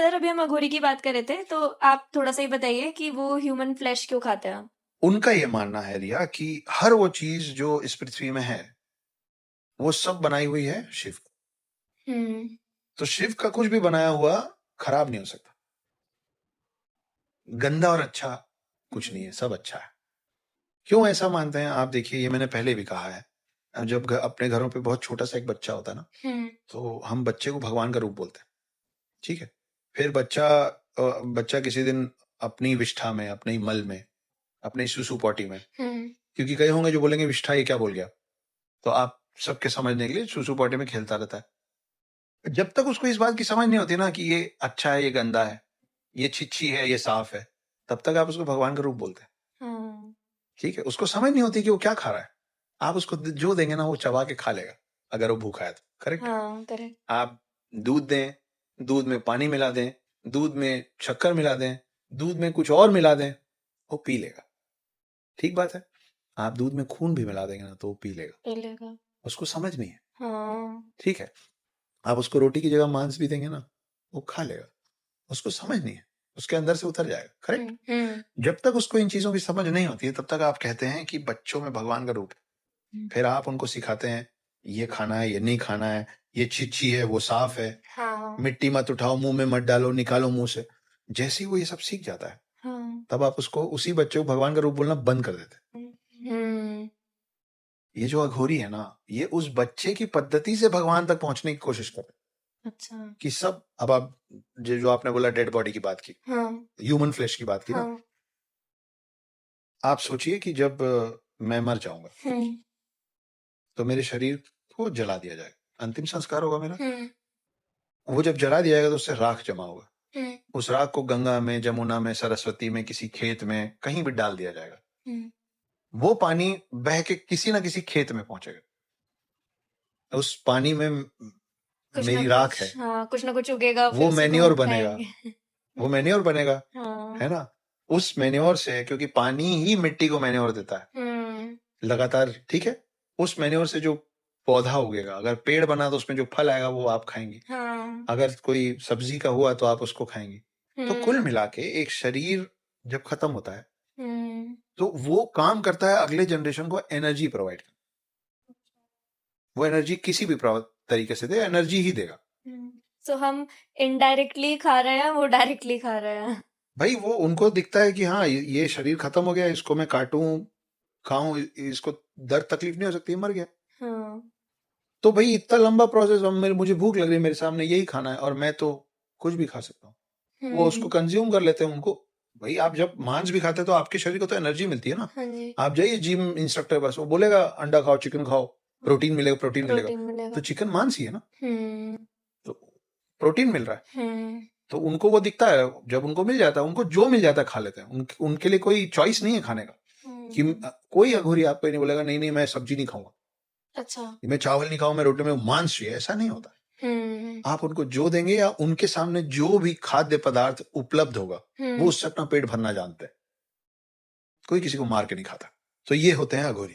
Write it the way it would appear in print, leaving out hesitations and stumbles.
Sir अभी हम अघोरी की बात कर रहे थे, तो आप थोड़ा-सा ये बताइए कि वो ह्यूमन फ्लेश क्यों खाते हैं? उनका ये मानना है रिया कि हर वो चीज जो इस पृथ्वी में है वो सब बनाई हुई है शिव। हुँ। तो शिव का कुछ भी बनाया हुआ खराब नहीं हो सकता। गंदा और अच्छा कुछ नहीं है, सब अच्छा है। क्यों ऐसा मानते हैं आप? देखिए, ये मैंने पहले भी कहा है। जब अपने घरों पे बहुत छोटा सा एक बच्चा होता है ना, तो हम बच्चे को भगवान का रूप बोलते हैं। ठीक है। फिर बच्चा किसी दिन अपनी विष्ठा में, अपने मल में, अपने सुसु पॉटी में, क्योंकि कई होंगे जो बोलेंगे विष्ठा ये क्या बोल गया, तो आप सबके समझने के लिए सुसु पॉटी में खेलता रहता है। जब तक उसको इस बात की समझ नहीं होती ना कि ये अच्छा है, ये गंदा है, ये छिछी है, ये साफ है, तब तक आप उसको भगवान का रूप बोलते हैं। ठीक है। उसको समझ नहीं होती कि वो क्या खा रहा है। आप उसको जो देंगे ना वो चबा के खा लेगा, अगर वो भूखा है तो। करेक्ट। करेक्ट। आप दूध दें, दूध में पानी मिला दें, दूध में शक्कर मिला दें, दूध में कुछ और मिला दें, वो पी लेगा। ठीक बात है। आप दूध में खून भी मिला देंगे ना तो वो पी लेगा। उसको समझ नहीं है। ठीक है। आप उसको रोटी की जगह मांस भी देंगे ना, वो खा लेगा। उसको समझ नहीं है, उसके अंदर से उतर जाएगा। करेक्ट। जब तक उसको इन चीजों की समझ नहीं होती है तब तक आप कहते हैं कि बच्चों में भगवान का रूप है। फिर आप उनको सिखाते हैं ये खाना है, ये नहीं खाना है, ये छिछी है, वो साफ है, मिट्टी मत उठाओ, मुंह में मत डालो, निकालो मुंह से। जैसे ही वो ये सब सीख जाता है, तब आप उसको, उसी बच्चे को भगवान का रूप बोलना बंद कर देते हैं। ये जो अघोरी है ना, ये उस बच्चे की पद्धति से भगवान तक पहुंचने की कोशिश कर रहे हैं। अच्छा। कि सब, अब आप जो आपने बोला डेड बॉडी की बात की, ह्यूमन फ्लेश की बात की ना, आप सोचिए कि जब मैं मर जाऊंगा तो मेरे शरीर को जला दिया जाएगा, अंतिम संस्कार होगा मेरा। वो जब जला दिया जाएगा तो उससे राख जमा होगा। उस राख को गंगा में, जमुना में, सरस्वती में, किसी खेत में, कहीं भी डाल दिया जाएगा। वो पानी बह के किसी ना किसी खेत में पहुंचेगा। उस पानी में मेरी राख है, कुछ ना कुछ उगेगा, वो मैन्योर बनेगा। वो मैन्योर बनेगा, है ना। उस मैन्योर से, क्योंकि पानी ही मिट्टी को मैन्योर देता है लगातार। ठीक है। उस मैन्योर से जो पौधा उगेगा, अगर पेड़ बना तो उसमें जो फल आएगा वो आप खाएंगे। अगर कोई सब्जी का हुआ तो आप उसको खाएंगे। तो कुल मिला के एक शरीर जब खत्म होता है तो वो काम करता है अगले जनरेशन को एनर्जी प्रोवाइड करना। वो एनर्जी किसी भी तरीके से दे, एनर्जी ही देगा। तो हम इनडायरेक्टली खा रहे हैं, वो डायरेक्टली खा रहे हैं। भाई वो उनको दिखता है कि हाँ ये शरीर खत्म हो गया, इसको मैं काटूं, खाऊं, इसको दर्द तकलीफ नहीं हो सकती, मर गया। तो भाई इतना लंबा प्रोसेस, मुझे भूख लग रही है, मेरे सामने यही खाना है और मैं तो कुछ भी खा सकता हूँ। वो उसको कंज्यूम कर लेते हैं। उनको, भाई आप जब मांस भी खाते हैं तो आपके शरीर को तो एनर्जी मिलती है ना। आप जाइए जिम इंस्ट्रक्टर पास, वो बोलेगा अंडा खाओ, चिकन खाओ, प्रोटीन मिलेगा, प्रोटीन मिलेगा। तो चिकन मांस ही है ना, तो प्रोटीन मिल रहा है। तो उनको वो दिखता है, जब उनको मिल जाता है, उनको जो मिल जाता है खा लेते हैं। उनके लिए कोई चॉइस नहीं है खाने का। कि कोई अघोरी आपको नहीं बोलेगा नहीं नहीं मैं सब्जी नहीं खाऊंगा, अच्छा मैं चावल नहीं खाऊंगा, मैं रोटी में मांस चाहिए, ऐसा नहीं होता। आप उनको जो देंगे या उनके सामने जो भी खाद्य पदार्थ उपलब्ध होगा वो उससे अपना पेट भरना जानते हैं। कोई किसी को मार के नहीं खाता। तो ये होते हैं अघोरी।